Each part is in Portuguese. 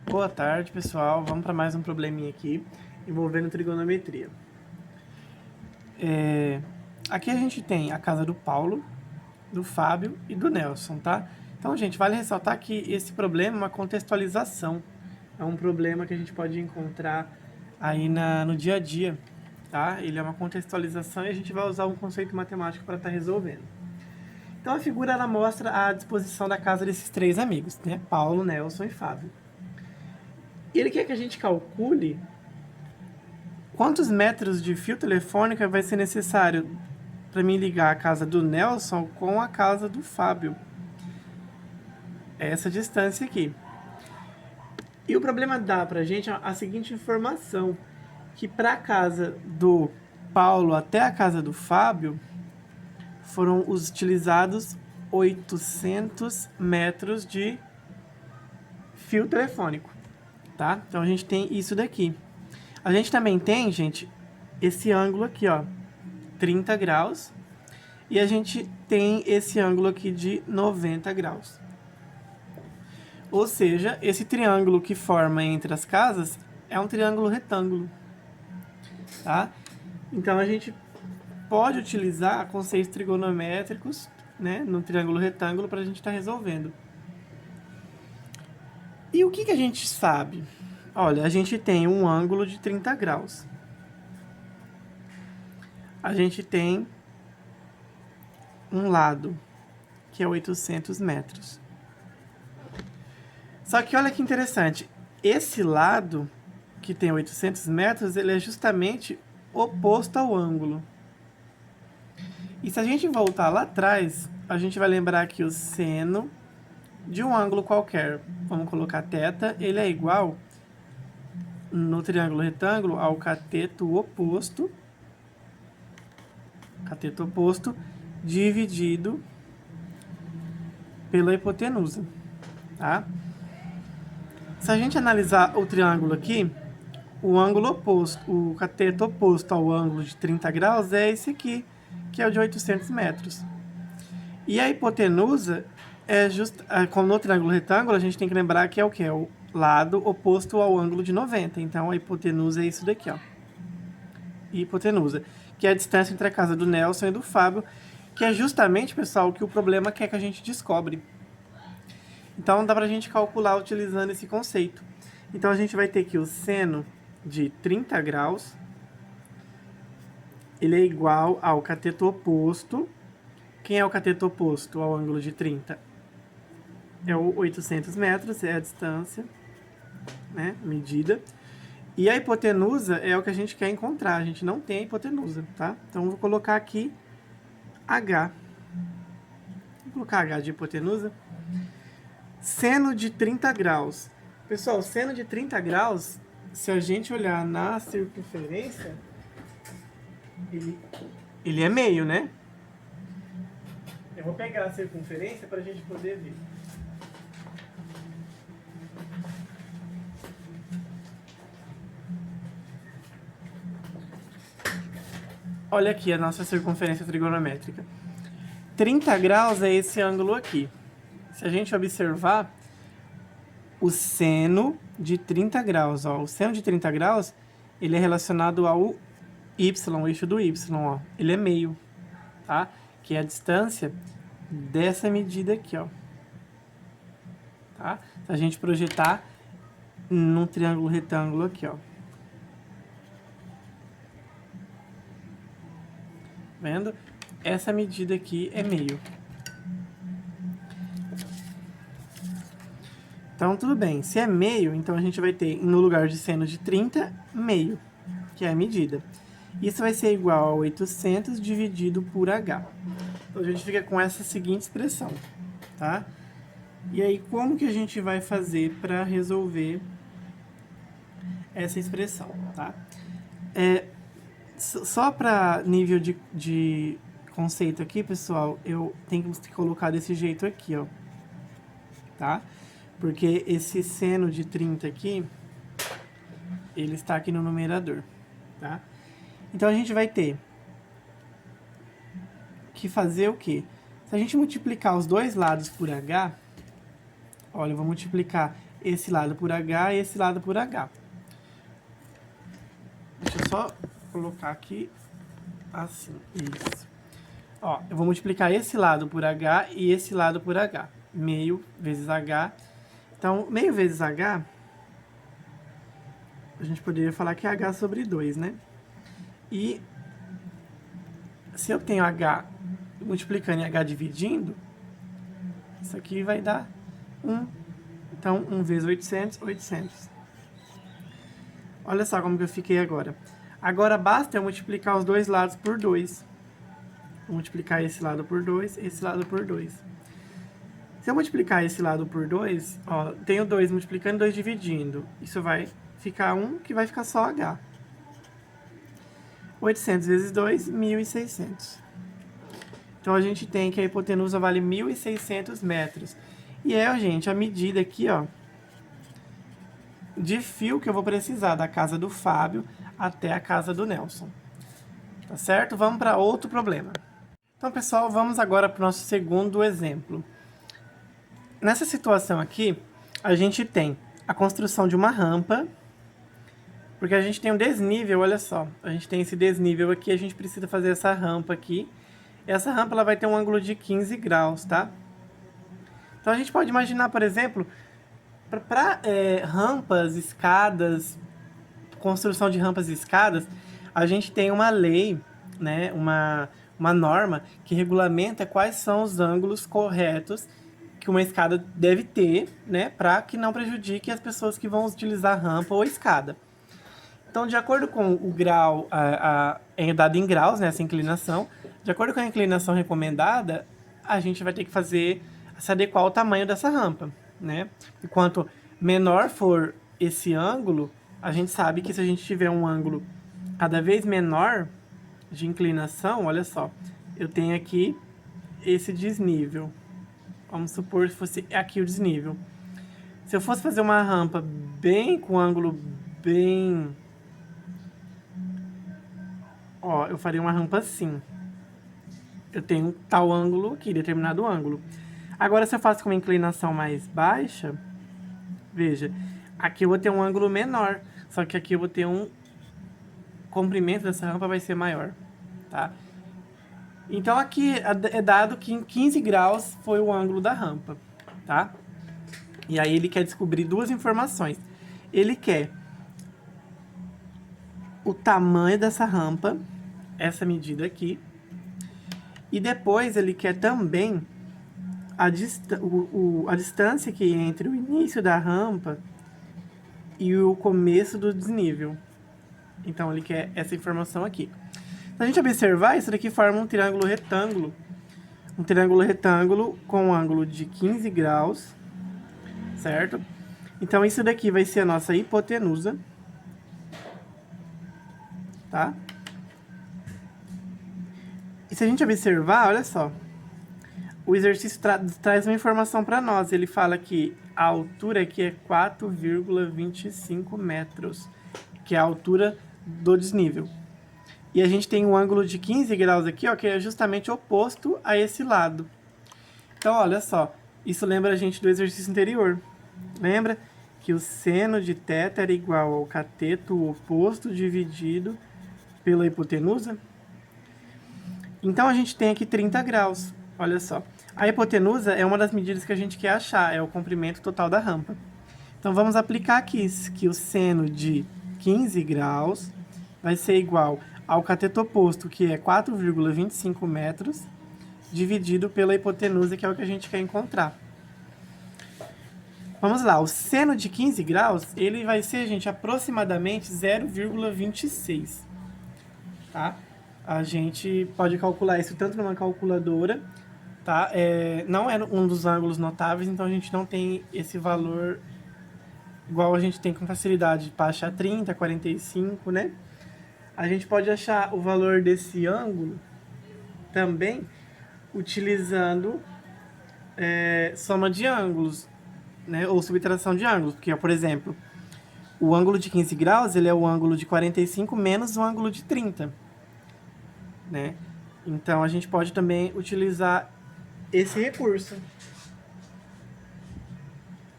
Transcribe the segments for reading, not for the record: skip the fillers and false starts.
Boa tarde, pessoal. Vamos para mais um probleminha aqui envolvendo trigonometria. Aqui a gente tem a casa do Paulo, do Fábio e do Nelson, tá? Então, gente, vale ressaltar que esse problema é uma contextualização. É um problema que a gente pode encontrar aí no dia a dia, tá? Ele é uma contextualização e a gente vai usar um conceito matemático para estar resolvendo. Então, a figura ela mostra a disposição da casa desses três amigos, né? Paulo, Nelson e Fábio. E ele quer que a gente calcule quantos metros de fio telefônico vai ser necessário para mim ligar a casa do Nelson com a casa do Fábio. É essa distância aqui. E o problema dá para a gente a seguinte informação, que para a casa do Paulo até a casa do Fábio foram utilizados 800 metros de fio telefônico, tá? Então a gente tem isso daqui. A gente também tem, gente, esse ângulo aqui, ó, 30 graus. E a gente tem esse ângulo aqui de 90 graus. Ou seja, esse triângulo que forma entre as casas é um triângulo retângulo, tá? Então a gente pode utilizar conceitos trigonométricos, né, no triângulo retângulo para a gente estar resolvendo. E o que a gente sabe? Olha, a gente tem um ângulo de 30 graus. A gente tem um lado, que é 800 metros. Só que olha que interessante, esse lado, que tem 800 metros, ele é justamente oposto ao ângulo. E se a gente voltar lá atrás, a gente vai lembrar que o seno de um ângulo qualquer, vamos colocar θ, ele é igual, no triângulo retângulo, ao cateto oposto, dividido pela hipotenusa, tá? Se a gente analisar o triângulo aqui, o ângulo oposto, o cateto oposto ao ângulo de 30 graus é esse aqui, que é o de 800 metros. E a hipotenusa como no triângulo retângulo, a gente tem que lembrar que é o que? É o lado oposto ao ângulo de 90. Então, a hipotenusa é isso daqui, ó. Hipotenusa, que é a distância entre a casa do Nelson e do Fábio, que é justamente, pessoal, o que o problema quer que a gente descobre. Então, dá pra gente calcular utilizando esse conceito. Então, a gente vai ter que o seno de 30 graus, ele é igual ao cateto oposto. Quem é o cateto oposto ao ângulo de 30? É o 800 metros, é a distância, né, medida. E a hipotenusa é o que a gente quer encontrar. A gente não tem a hipotenusa, tá? Então, eu vou colocar aqui H. Vou colocar H de hipotenusa. Seno de 30 graus. Pessoal, seno de 30 graus, se a gente olhar na circunferência, ele é meio, né? Eu vou pegar a circunferência para a gente poder ver. Olha aqui a nossa circunferência trigonométrica. 30 graus é esse ângulo aqui. Se a gente observar, o seno de 30 graus, ó, o seno de 30 graus, ele é relacionado ao y, o eixo do y, ó, ele é meio, tá? Que é a distância dessa medida aqui, ó. Tá? Se a gente projetar num triângulo retângulo aqui, ó. Vendo? Essa medida aqui é meio. Então, tudo bem. Se é meio, então a gente vai ter, no lugar de seno de 30, meio, que é a medida. Isso vai ser igual a 800 dividido por H. Então, a gente fica com essa seguinte expressão, tá? E aí, como que a gente vai fazer para resolver essa expressão, tá? Só para nível de conceito aqui, pessoal, eu tenho que colocar desse jeito aqui, ó. Tá? Porque esse seno de 30 aqui, ele está aqui no numerador, tá? Então, a gente vai ter que fazer o quê? Se a gente multiplicar os dois lados por H, olha, eu vou multiplicar esse lado por H e esse lado por H. Deixa eu só colocar aqui assim, isso. Ó, eu vou multiplicar esse lado por H e esse lado por H. Meio vezes H. Então, meio vezes H, a gente poderia falar que é H sobre 2, né? E se eu tenho H multiplicando e H dividindo, isso aqui vai dar 1. Então, 1 vezes 800, 800. Olha só como que eu fiquei agora. Agora basta eu multiplicar os dois lados por 2. Vou multiplicar esse lado por 2, esse lado por 2. Se eu multiplicar esse lado por 2, ó, tenho 2 multiplicando e 2 dividindo. Isso vai ficar 1, que vai ficar só H. 800 vezes 2, 1.600. Então, a gente tem que a hipotenusa vale 1.600 metros. E é, gente, a medida aqui, ó, de fio que eu vou precisar da casa do Fábio até a casa do Nelson. Tá certo? Vamos para outro problema. Então, pessoal, vamos agora para o nosso segundo exemplo. Nessa situação aqui, a gente tem a construção de uma rampa, porque a gente tem um desnível, olha só. A gente tem esse desnível aqui, a gente precisa fazer essa rampa aqui. Essa rampa ela vai ter um ângulo de 15 graus, tá? Então, a gente pode imaginar, por exemplo, para rampas, escadas, construção de rampas e escadas, a gente tem uma lei, né, uma norma que regulamenta quais são os ângulos corretos que uma escada deve ter, né, para que não prejudique as pessoas que vão utilizar a rampa ou a escada. Então, de acordo com o grau, é dado em graus, né, essa inclinação, de acordo com a inclinação recomendada, a gente vai ter que se adequar ao tamanho dessa rampa, né? E quanto menor for esse ângulo, a gente sabe que se a gente tiver um ângulo cada vez menor de inclinação, olha só, eu tenho aqui esse desnível. Vamos supor que fosse aqui o desnível. Se eu fosse fazer uma rampa bem com ângulo bem... Ó, eu faria uma rampa assim. Eu tenho tal ângulo aqui, determinado ângulo. Agora, se eu faço com uma inclinação mais baixa, veja, aqui eu vou ter um ângulo menor, só que aqui eu vou ter um comprimento dessa rampa vai ser maior, tá? Então, aqui é dado que em 15 graus foi o ângulo da rampa, tá? E aí ele quer descobrir duas informações. Ele quer o tamanho dessa rampa, essa medida aqui, e depois ele quer também a distância que entre o início da rampa e o começo do desnível. Então, ele quer essa informação aqui. Se a gente observar, isso daqui forma um triângulo retângulo. Um triângulo retângulo com um ângulo de 15 graus, certo? Então, isso daqui vai ser a nossa hipotenusa, tá? E se a gente observar, olha só, o exercício traz uma informação para nós. Ele fala que a altura aqui é 4,25 metros, que é a altura do desnível. E a gente tem um ângulo de 15 graus aqui, ó, que é justamente oposto a esse lado. Então, olha só, isso lembra a gente do exercício anterior. Lembra que o seno de θ era igual ao cateto oposto dividido pela hipotenusa? Então, a gente tem aqui 30 graus, olha só. A hipotenusa é uma das medidas que a gente quer achar, é o comprimento total da rampa. Então, vamos aplicar aqui que o seno de 15 graus vai ser igual ao cateto oposto, que é 4,25 metros, dividido pela hipotenusa, que é o que a gente quer encontrar. Vamos lá, o seno de 15 graus, ele vai ser, gente, aproximadamente 0,26, tá? A gente pode calcular isso tanto numa calculadora, tá? Não é um dos ângulos notáveis, então a gente não tem esse valor igual a gente tem com facilidade para achar 30, 45, né? A gente pode achar o valor desse ângulo também utilizando soma de ângulos, né? Ou subtração de ângulos, porque, por exemplo, o ângulo de 15 graus ele é o ângulo de 45 menos o ângulo de 30, né? Então, a gente pode também utilizar esse recurso.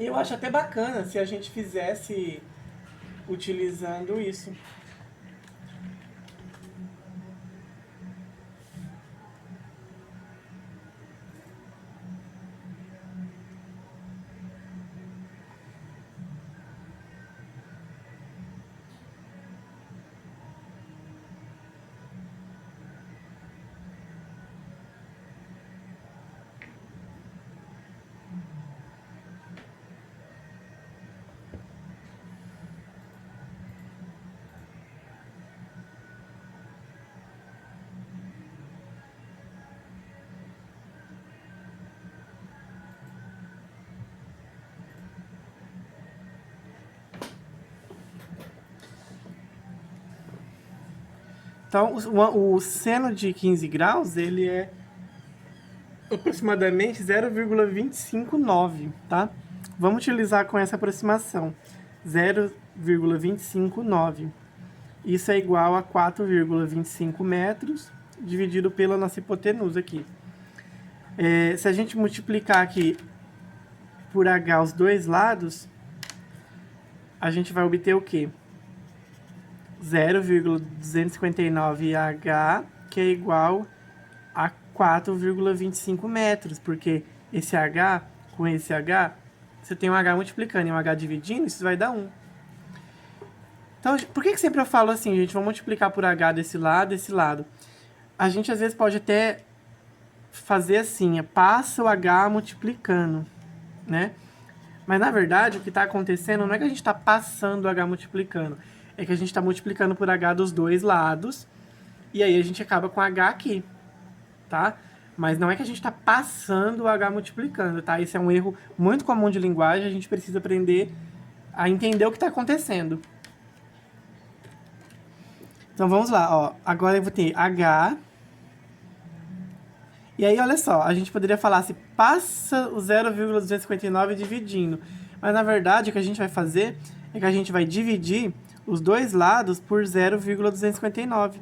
Eu acho até bacana se a gente fizesse utilizando isso. Então, o seno de 15 graus, ele é aproximadamente 0,259, tá? Vamos utilizar com essa aproximação, 0,259. Isso é igual a 4,25 metros, dividido pela nossa hipotenusa aqui. Se a gente multiplicar aqui por H os dois lados, a gente vai obter o quê? 0,259H, que é igual a 4,25 metros, porque esse H com esse H, você tem um H multiplicando e um H dividindo, isso vai dar 1. Então, por que sempre eu falo assim, gente, vamos multiplicar por H desse lado? A gente, às vezes, pode até fazer assim, passa o H multiplicando, né? Mas, na verdade, o que está acontecendo não é que a gente está passando o H multiplicando, é que a gente está multiplicando por H dos dois lados, e aí a gente acaba com H aqui, tá? Mas não é que a gente está passando o H multiplicando, tá? Esse é um erro muito comum de linguagem, a gente precisa aprender a entender o que está acontecendo. Então, vamos lá, ó. Agora eu vou ter H. E aí, olha só, a gente poderia falar se passa o 0,259 dividindo. Mas, na verdade, o que a gente vai fazer é que a gente vai dividir os dois lados por 0,259.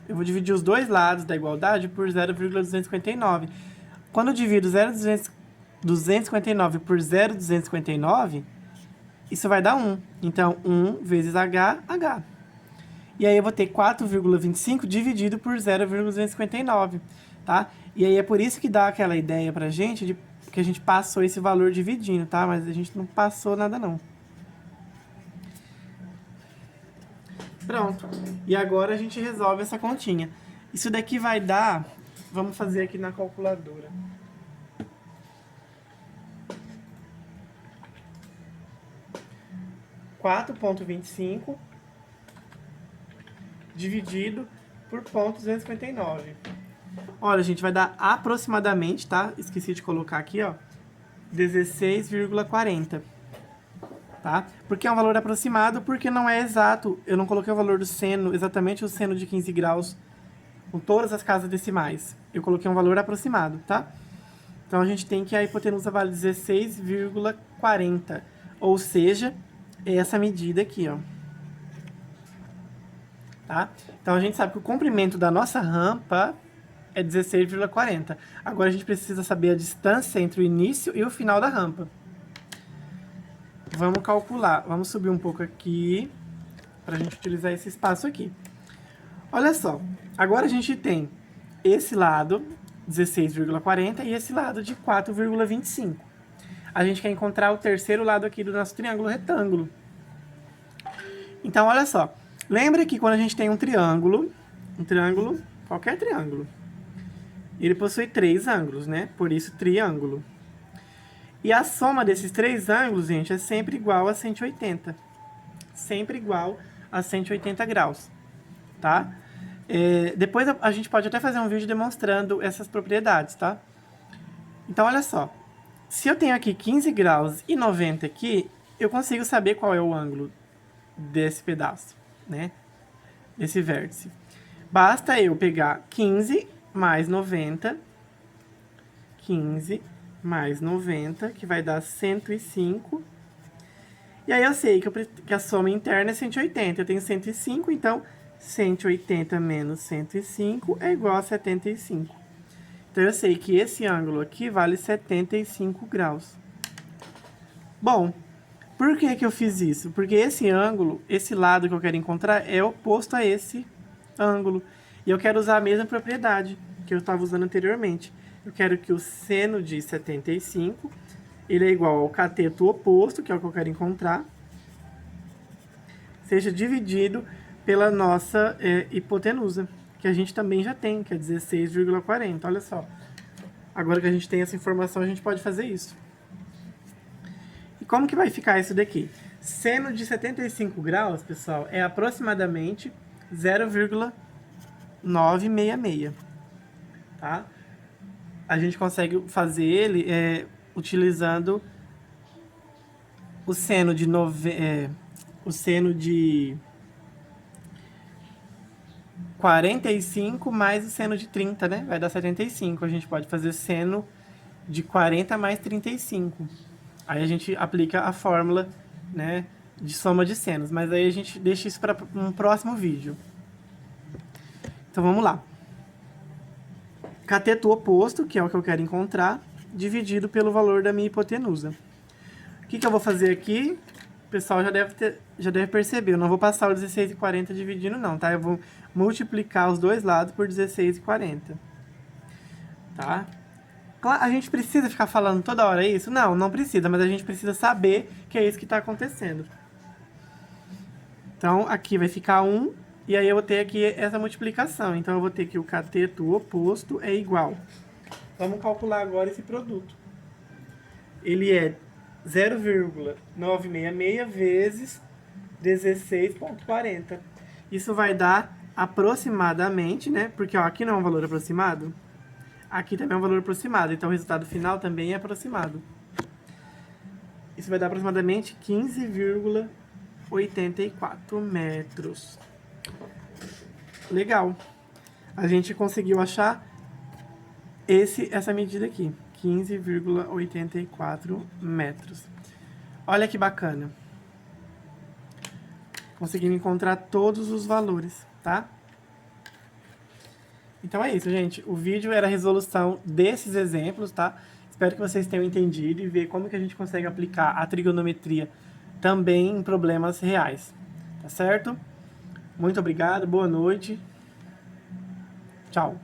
Eu vou dividir os dois lados da igualdade por 0,259. Quando eu divido 0,259 por 0,259, isso vai dar 1. Então, 1 vezes H, H. E aí eu vou ter 4,25 dividido por 0,259, tá? E aí é por isso que dá aquela ideia pra gente de que a gente passou esse valor dividindo, tá? Mas a gente não passou nada, não. Pronto. E agora a gente resolve essa continha. Isso daqui vai dar... Vamos fazer aqui na calculadora. (4,25) dividido por 0,259. Olha, gente, vai dar aproximadamente, tá? Esqueci de colocar aqui, ó, 16,40. Tá? Porque é um valor aproximado, porque não é exato. Eu não coloquei o valor do seno, exatamente o seno de 15 graus, com todas as casas decimais. Eu coloquei um valor aproximado, tá? Então, a gente tem que a hipotenusa vale 16,40. Ou seja, essa medida aqui, ó. Tá? Então, a gente sabe que o comprimento da nossa rampa é 16,40. Agora, a gente precisa saber a distância entre o início e o final da rampa. Vamos calcular. Vamos subir um pouco aqui, para a gente utilizar esse espaço aqui. Olha só. Agora, a gente tem esse lado, 16,40, e esse lado de 4,25. A gente quer encontrar o terceiro lado aqui do nosso triângulo retângulo. Então, olha só. Lembra que quando a gente tem um triângulo, qualquer triângulo, ele possui 3 ângulos, né? Por isso, triângulo. E a soma desses 3 ângulos, gente, é sempre igual a 180. Sempre igual a 180 graus, tá? Depois a gente pode até fazer um vídeo demonstrando essas propriedades, tá? Então, olha só. Se eu tenho aqui 15 graus e 90 aqui, eu consigo saber qual é o ângulo desse pedaço, né? Desse vértice. Basta eu pegar 15 mais 90, 15 mais 90, que vai dar 105. E aí eu sei que a soma interna é 180. Eu tenho 105, então 180 menos 105 é igual a 75. Então, eu sei que esse ângulo aqui vale 75 graus. Bom, por que que eu fiz isso? Porque esse ângulo, esse lado que eu quero encontrar, é oposto a esse ângulo. E eu quero usar a mesma propriedade que eu estava usando anteriormente. Eu quero que o seno de 75, ele é igual ao cateto oposto, que é o que eu quero encontrar, seja dividido pela nossa hipotenusa, que a gente também já tem, que é 16,40. Olha só. Agora que a gente tem essa informação, a gente pode fazer isso. E como que vai ficar isso daqui? Seno de 75 graus, pessoal, é aproximadamente 0,966. Tá? A gente consegue fazer ele utilizando o seno de o seno de 45 mais o seno de 30, né? Vai dar 75. A gente pode fazer seno de 40 mais 35. Aí a gente aplica a fórmula, né, de soma de senos. Mas aí a gente deixa isso para um próximo vídeo. Então vamos lá. Cateto oposto, que é o que eu quero encontrar, dividido pelo valor da minha hipotenusa. O que eu vou fazer aqui? O pessoal já deve perceber, eu não vou passar o 16,40 dividindo não, tá? Eu vou multiplicar os dois lados por 16,40. Tá? A gente precisa ficar falando toda hora isso? Não, não precisa, mas a gente precisa saber que é isso que está acontecendo. Então, aqui vai ficar 1, e aí eu vou ter aqui essa multiplicação. Então, eu vou ter que o cateto oposto é igual. Vamos calcular agora esse produto. Ele é 0,966 vezes 16,40. Isso vai dar aproximadamente, né? Porque ó, aqui não é um valor aproximado. Aqui também é um valor aproximado. Então, o resultado final também é aproximado. Isso vai dar aproximadamente 15,84 metros. Legal. A gente conseguiu achar essa medida aqui. 15,84 metros. Olha que bacana. Conseguimos encontrar todos os valores, tá? Então é isso, gente. O vídeo era a resolução desses exemplos, tá? Espero que vocês tenham entendido e ver como que a gente consegue aplicar a trigonometria também em problemas reais. Tá certo? Muito obrigado, boa noite. Tchau.